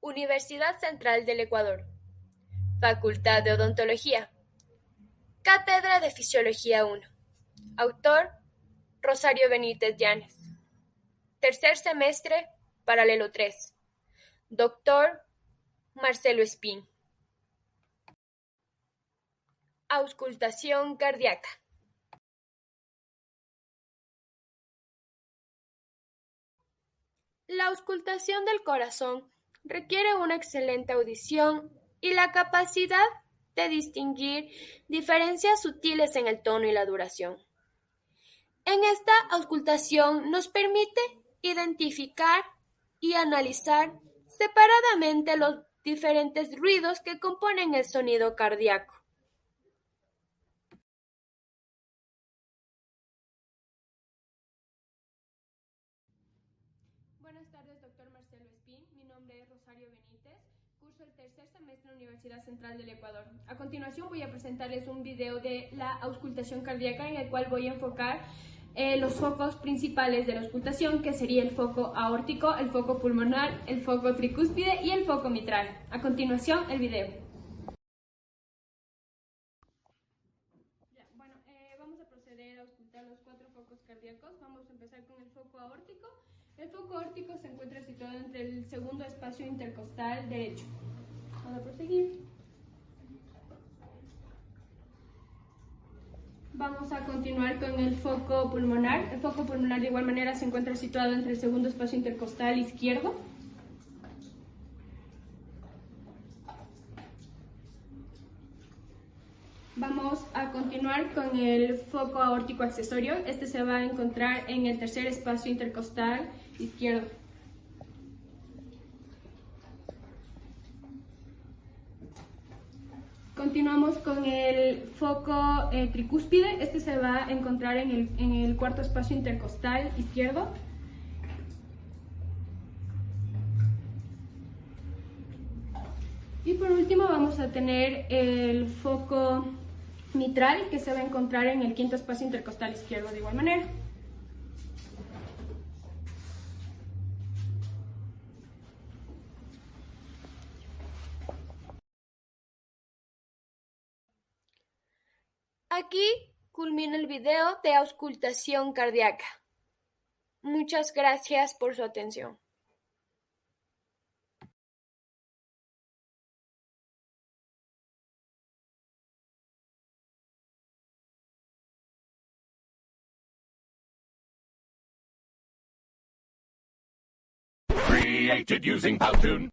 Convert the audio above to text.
Universidad Central del Ecuador. Facultad de Odontología. Cátedra de Fisiología 1. Autor: Rosario Benítez Llanes. Tercer semestre, paralelo 3. Doctor: Marcelo Espín. Auscultación cardíaca. La auscultación del corazón requiere una excelente audición y la capacidad de distinguir diferencias sutiles en el tono y la duración. En esta auscultación nos permite identificar y analizar separadamente los diferentes ruidos que componen el sonido cardíaco. Buenas tardes, doctor Marcelo Espín. Mi nombre es Rosario Benítez. Curso el tercer semestre en la Universidad Central del Ecuador. A continuación voy a presentarles un video de la auscultación cardíaca en el cual voy a enfocar los focos principales de la auscultación, que sería el foco aórtico, el foco pulmonar, el foco tricúspide y el foco mitral. A continuación, el video. Vamos a proceder a auscultar los 4 focos cardíacos. Vamos a empezar con el foco aórtico. El foco aórtico se encuentra situado entre el segundo espacio intercostal derecho. Vamos a proseguir. Vamos a continuar con el foco pulmonar. El foco pulmonar de igual manera se encuentra situado entre el segundo espacio intercostal izquierdo. Vamos a continuar con el foco aórtico accesorio. Este se va a encontrar en el tercer espacio intercostal izquierdo. Continuamos con el foco tricúspide. Este se va a encontrar en el cuarto espacio intercostal izquierdo. Y por último vamos a tener el foco mitral, que se va a encontrar en el quinto espacio intercostal izquierdo de igual manera. Aquí culmina el video de auscultación cardíaca. Muchas gracias por su atención. Created using Powtoon.